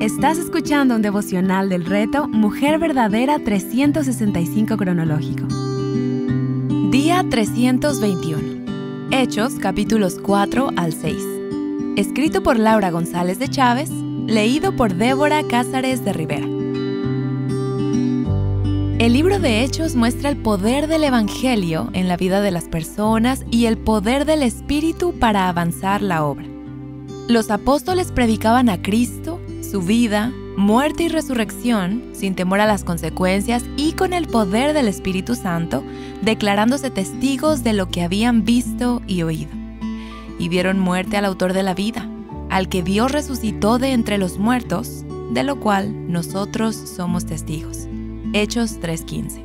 Estás escuchando un devocional del reto Mujer Verdadera 365 cronológico. Día 321. Hechos, capítulos 4 al 6. Escrito por Laura González de Chávez, leído por Débora Cázares de Rivera. El libro de Hechos muestra el poder del Evangelio en la vida de las personas y el poder del Espíritu para avanzar la obra. Los apóstoles predicaban a Cristo, su vida, muerte y resurrección, sin temor a las consecuencias y con el poder del Espíritu Santo, declarándose testigos de lo que habían visto y oído. Y dieron muerte al autor de la vida, al que Dios resucitó de entre los muertos, de lo cual nosotros somos testigos. Hechos 3:15.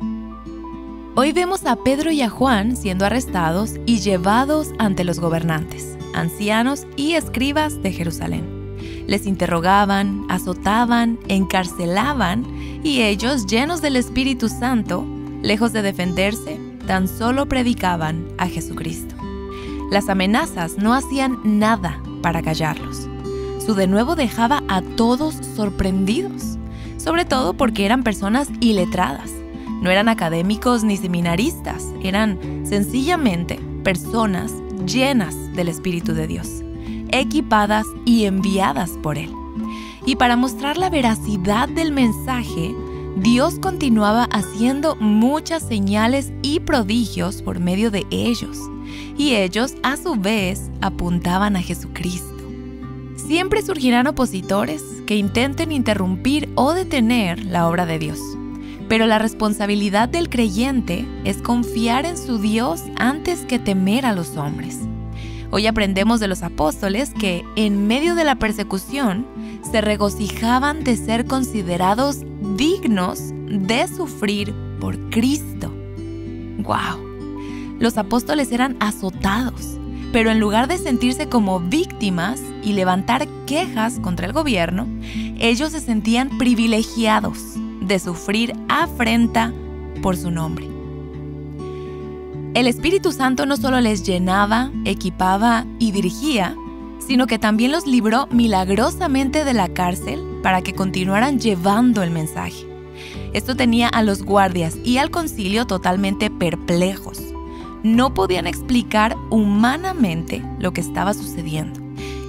Hoy vemos a Pedro y a Juan siendo arrestados y llevados ante los gobernantes, ancianos y escribas de Jerusalén. Les interrogaban, azotaban, encarcelaban y ellos, llenos del Espíritu Santo, lejos de defenderse, tan solo predicaban a Jesucristo. Las amenazas no hacían nada para callarlos. Su denuedo dejaba a todos sorprendidos, sobre todo porque eran personas iletradas. No eran académicos ni seminaristas, eran sencillamente personas llenas del Espíritu de Dios, equipadas y enviadas por Él. Y para mostrar la veracidad del mensaje, Dios continuaba haciendo muchas señales y prodigios por medio de ellos, y ellos a su vez apuntaban a Jesucristo. Siempre surgirán opositores que intenten interrumpir o detener la obra de Dios, pero la responsabilidad del creyente es confiar en su Dios antes que temer a los hombres. Hoy aprendemos de los apóstoles que, en medio de la persecución, se regocijaban de ser considerados dignos de sufrir por Cristo. ¡Wow! Los apóstoles eran azotados, pero en lugar de sentirse como víctimas y levantar quejas contra el gobierno, ellos se sentían privilegiados de sufrir afrenta por su nombre. El Espíritu Santo no solo les llenaba, equipaba y dirigía, sino que también los libró milagrosamente de la cárcel para que continuaran llevando el mensaje. Esto tenía a los guardias y al concilio totalmente perplejos. No podían explicar humanamente lo que estaba sucediendo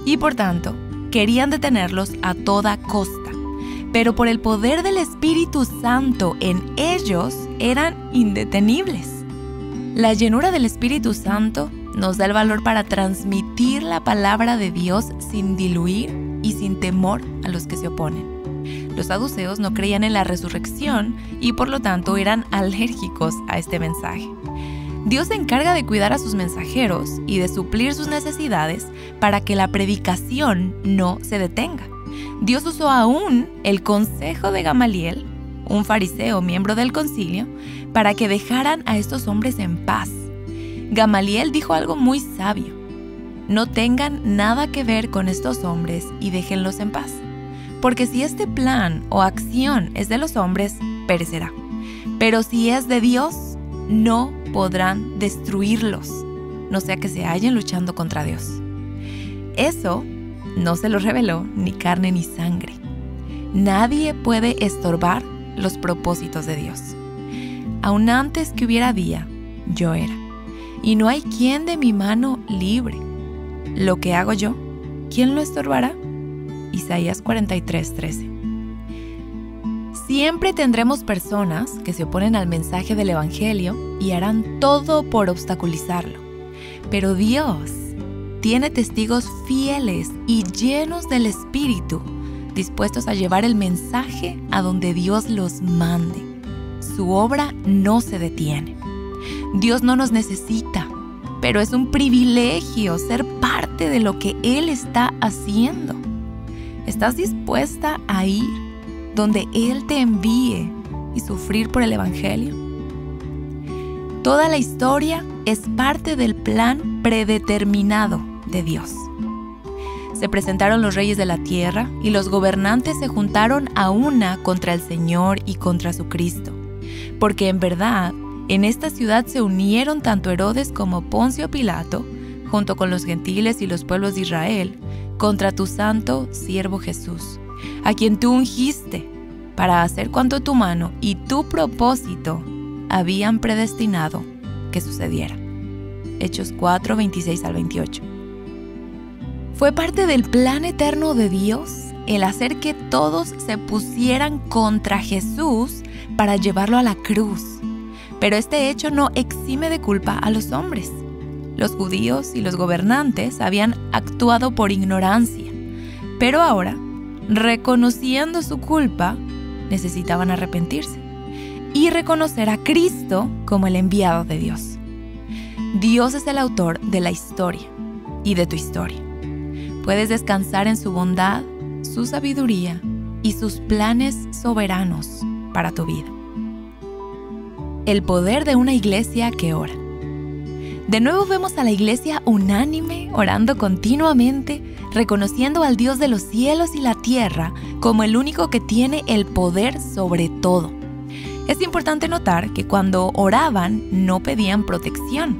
y por tanto querían detenerlos a toda costa. Pero por el poder del Espíritu Santo en ellos eran indetenibles. La llenura del Espíritu Santo nos da el valor para transmitir la palabra de Dios sin diluir y sin temor a los que se oponen. Los saduceos no creían en la resurrección y por lo tanto eran alérgicos a este mensaje. Dios se encarga de cuidar a sus mensajeros y de suplir sus necesidades para que la predicación no se detenga. Dios usó aún el consejo de Gamaliel, un fariseo miembro del concilio, para que dejaran a estos hombres en paz. Gamaliel dijo algo muy sabio: no tengan nada que ver con estos hombres y déjenlos en paz, porque si este plan o acción es de los hombres, perecerá. Pero si es de Dios, no podrán destruirlos, no sea que se hallen luchando contra Dios. Eso no se lo reveló ni carne ni sangre. Nadie puede estorbar los propósitos de Dios. Aun antes que hubiera día, yo era, y no hay quien de mi mano libre. Lo que hago yo, ¿quién lo estorbará? Isaías 43:13. Siempre tendremos personas que se oponen al mensaje del Evangelio y harán todo por obstaculizarlo. Pero Dios tiene testigos fieles y llenos del Espíritu, dispuestos a llevar el mensaje a donde Dios los mande. Su obra no se detiene. Dios no nos necesita, pero es un privilegio ser parte de lo que Él está haciendo. ¿Estás dispuesta a ir donde Él te envíe y sufrir por el Evangelio? Toda la historia es parte del plan predeterminado de Dios. Se presentaron los reyes de la tierra y los gobernantes se juntaron a una contra el Señor y contra su Cristo. Porque en verdad, en esta ciudad se unieron tanto Herodes como Poncio Pilato, junto con los gentiles y los pueblos de Israel, contra tu santo siervo Jesús, a quien tú ungiste para hacer cuanto tu mano y tu propósito habían predestinado que sucediera. Hechos 4, 26 al 28. Fue parte del plan eterno de Dios el hacer que todos se pusieran contra Jesús para llevarlo a la cruz. Pero este hecho no exime de culpa a los hombres. Los judíos y los gobernantes habían actuado por ignorancia, pero ahora, reconociendo su culpa, necesitaban arrepentirse y reconocer a Cristo como el enviado de Dios. Dios es el autor de la historia y de tu historia. Puedes descansar en su bondad, su sabiduría y sus planes soberanos para tu vida. El poder de una iglesia que ora. De nuevo vemos a la iglesia unánime, orando continuamente, reconociendo al Dios de los cielos y la tierra como el único que tiene el poder sobre todo. Es importante notar que cuando oraban no pedían protección,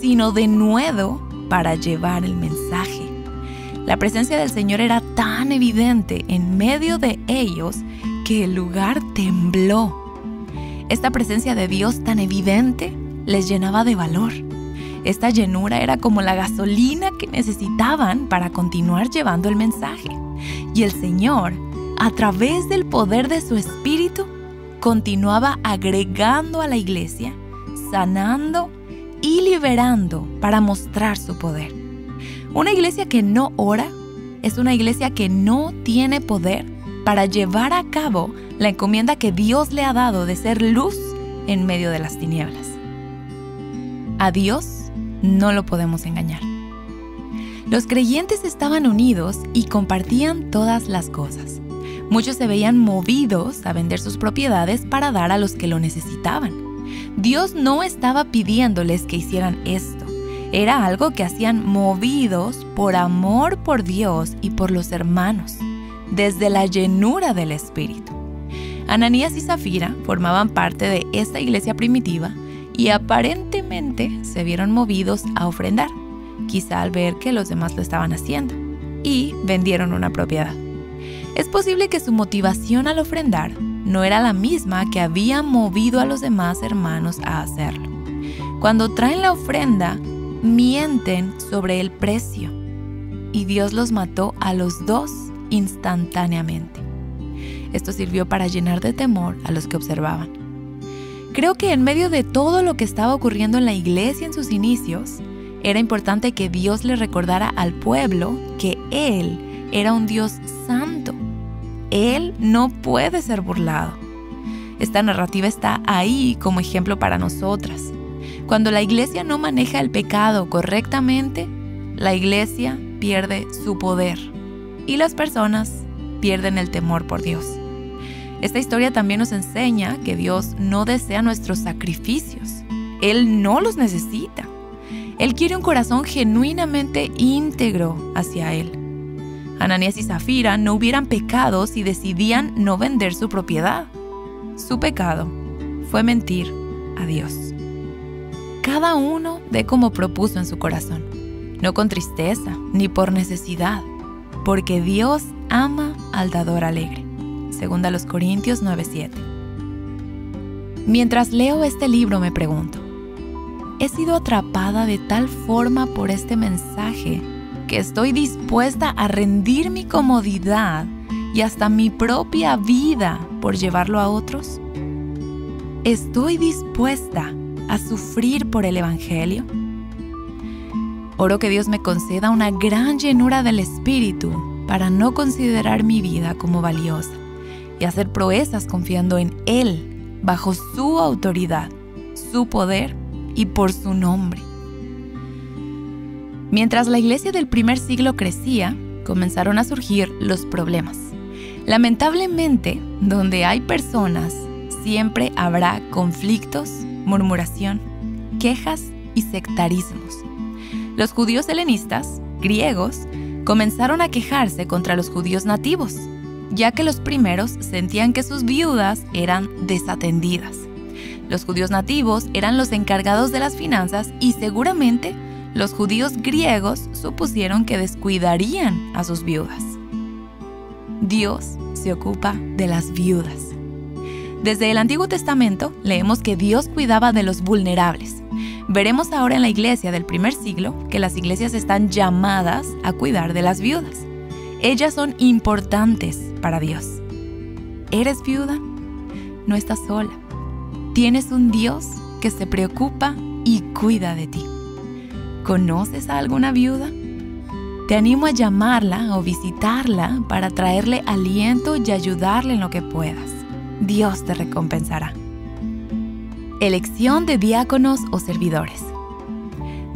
sino denuedo para llevar el mensaje. La presencia del Señor era tan evidente en medio de ellos que el lugar tembló. Esta presencia de Dios tan evidente les llenaba de valor. Esta llenura era como la gasolina que necesitaban para continuar llevando el mensaje. Y el Señor, a través del poder de su Espíritu, continuaba agregando a la iglesia, sanando y liberando para mostrar su poder. Una iglesia que no ora es una iglesia que no tiene poder para llevar a cabo la encomienda que Dios le ha dado de ser luz en medio de las tinieblas. A Dios no lo podemos engañar. Los creyentes estaban unidos y compartían todas las cosas. Muchos se veían movidos a vender sus propiedades para dar a los que lo necesitaban. Dios no estaba pidiéndoles que hicieran esto. Era algo que hacían movidos por amor por Dios y por los hermanos, desde la llenura del Espíritu. Ananías y Zafira formaban parte de esta iglesia primitiva y aparentemente se vieron movidos a ofrendar, quizá al ver que los demás lo estaban haciendo, y vendieron una propiedad. Es posible que su motivación al ofrendar no era la misma que había movido a los demás hermanos a hacerlo. Cuando traen la ofrenda, mienten sobre el precio, y Dios los mató a los dos instantáneamente. Esto sirvió para llenar de temor a los que observaban. Creo que en medio de todo lo que estaba ocurriendo en la iglesia en sus inicios, era importante que Dios le recordara al pueblo que Él era un Dios santo. Él no puede ser burlado. Esta narrativa está ahí como ejemplo para nosotras. Cuando la iglesia no maneja el pecado correctamente, la iglesia pierde su poder y las personas pierden el temor por Dios. Esta historia también nos enseña que Dios no desea nuestros sacrificios. Él no los necesita. Él quiere un corazón genuinamente íntegro hacia Él. Ananías y Zafira no hubieran pecado si decidían no vender su propiedad. Su pecado fue mentir a Dios. Cada uno dé como propuso en su corazón, no con tristeza ni por necesidad, porque Dios ama al dador alegre. 2 Corintios 9:7. Mientras leo este libro me pregunto, ¿he sido atrapada de tal forma por este mensaje que estoy dispuesta a rendir mi comodidad y hasta mi propia vida por llevarlo a otros? ¿Estoy dispuesta a sufrir por el Evangelio? Oro que Dios me conceda una gran llenura del Espíritu para no considerar mi vida como valiosa y hacer proezas confiando en Él, bajo su autoridad, su poder y por su nombre. Mientras la iglesia del primer siglo crecía, comenzaron a surgir los problemas. Lamentablemente, donde hay personas, siempre habrá conflictos, murmuración, quejas y sectarismos. Los judíos helenistas, griegos, comenzaron a quejarse contra los judíos nativos, ya que los primeros sentían que sus viudas eran desatendidas. Los judíos nativos eran los encargados de las finanzas y seguramente los judíos griegos supusieron que descuidarían a sus viudas. Dios se ocupa de las viudas. Desde el Antiguo Testamento leemos que Dios cuidaba de los vulnerables. Veremos ahora en la iglesia del primer siglo que las iglesias están llamadas a cuidar de las viudas. Ellas son importantes para Dios. ¿Eres viuda? No estás sola. Tienes un Dios que se preocupa y cuida de ti. ¿Conoces a alguna viuda? Te animo a llamarla o visitarla para traerle aliento y ayudarle en lo que puedas. Dios te recompensará. Elección de diáconos o servidores.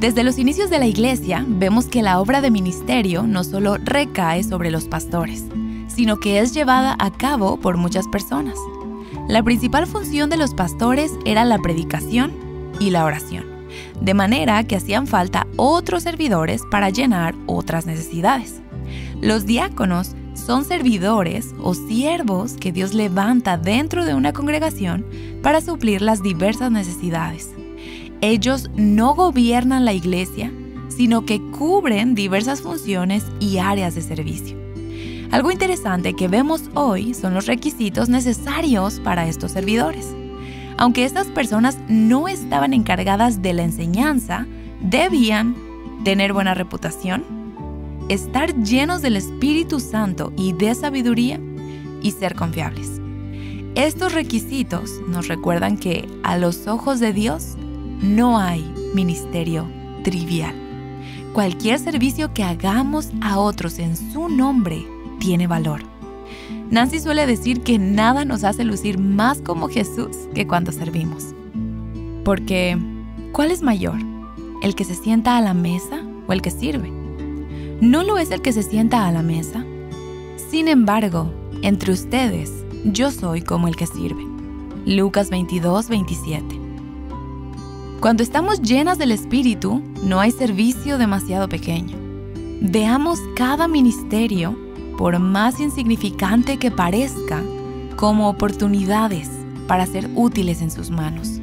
Desde los inicios de la iglesia, vemos que la obra de ministerio no solo recae sobre los pastores, sino que es llevada a cabo por muchas personas. La principal función de los pastores era la predicación y la oración, de manera que hacían falta otros servidores para llenar otras necesidades. Los diáconos son servidores o siervos que Dios levanta dentro de una congregación para suplir las diversas necesidades. Ellos no gobiernan la iglesia, sino que cubren diversas funciones y áreas de servicio. Algo interesante que vemos hoy son los requisitos necesarios para estos servidores. Aunque estas personas no estaban encargadas de la enseñanza, debían tener buena reputación, estar llenos del Espíritu Santo y de sabiduría y ser confiables. Estos requisitos nos recuerdan que a los ojos de Dios no hay ministerio trivial. Cualquier servicio que hagamos a otros en su nombre tiene valor. Nancy suele decir que nada nos hace lucir más como Jesús que cuando servimos. Porque, ¿cuál es mayor? ¿El que se sienta a la mesa o el que sirve? ¿No lo es el que se sienta a la mesa? Sin embargo, entre ustedes, yo soy como el que sirve. Lucas 22:27. Cuando estamos llenas del Espíritu, no hay servicio demasiado pequeño. Veamos cada ministerio, por más insignificante que parezca, como oportunidades para ser útiles en sus manos.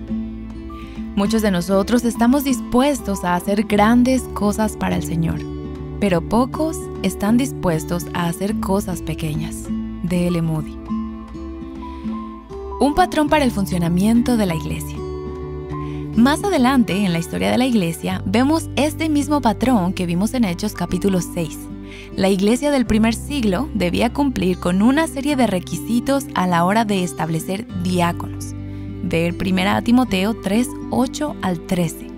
Muchos de nosotros estamos dispuestos a hacer grandes cosas para el Señor, pero pocos están dispuestos a hacer cosas pequeñas. D.L. Moody. Un patrón para el funcionamiento de la iglesia. Más adelante en la historia de la iglesia vemos este mismo patrón que vimos en Hechos capítulo 6. La iglesia del primer siglo debía cumplir con una serie de requisitos a la hora de establecer diáconos. Ver 1 Timoteo 3:8 al 13.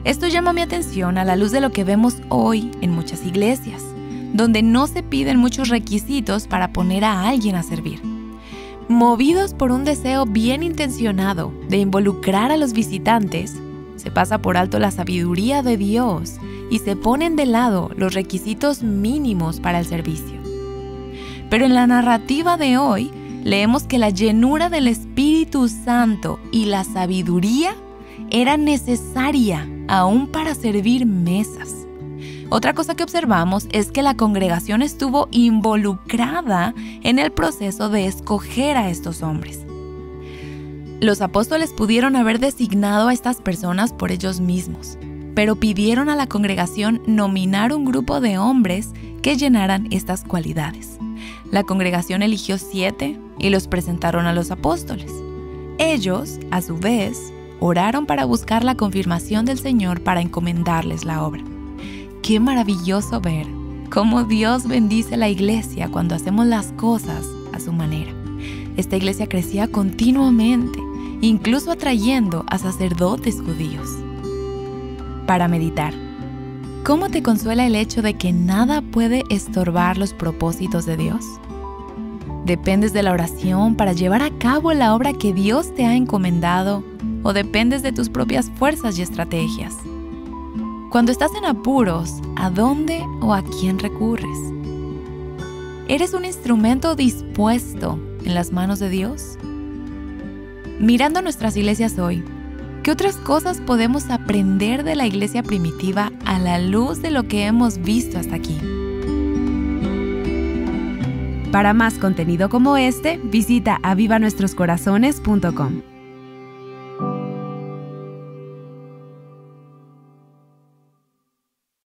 Esto llama mi atención a la luz de lo que vemos hoy en muchas iglesias, donde no se piden muchos requisitos para poner a alguien a servir. Movidos por un deseo bien intencionado de involucrar a los visitantes, se pasa por alto la sabiduría de Dios y se ponen de lado los requisitos mínimos para el servicio. Pero en la narrativa de hoy, leemos que la llenura del Espíritu Santo y la sabiduría era necesaria aún para servir mesas. Otra cosa que observamos es que la congregación estuvo involucrada en el proceso de escoger a estos hombres. Los apóstoles pudieron haber designado a estas personas por ellos mismos, pero pidieron a la congregación nominar un grupo de hombres que llenaran estas cualidades. La congregación eligió 7 y los presentaron a los apóstoles. Ellos, a su vez, oraron para buscar la confirmación del Señor para encomendarles la obra. Qué maravilloso ver cómo Dios bendice la iglesia cuando hacemos las cosas a su manera. Esta iglesia crecía continuamente, incluso atrayendo a sacerdotes judíos. Para meditar, ¿cómo te consuela el hecho de que nada puede estorbar los propósitos de Dios? ¿Dependes de la oración para llevar a cabo la obra que Dios te ha encomendado o dependes de tus propias fuerzas y estrategias? Cuando estás en apuros, ¿a dónde o a quién recurres? ¿Eres un instrumento dispuesto en las manos de Dios? Mirando nuestras iglesias hoy, ¿qué otras cosas podemos aprender de la iglesia primitiva a la luz de lo que hemos visto hasta aquí? Para más contenido como este, visita avivanuestroscorazones.com.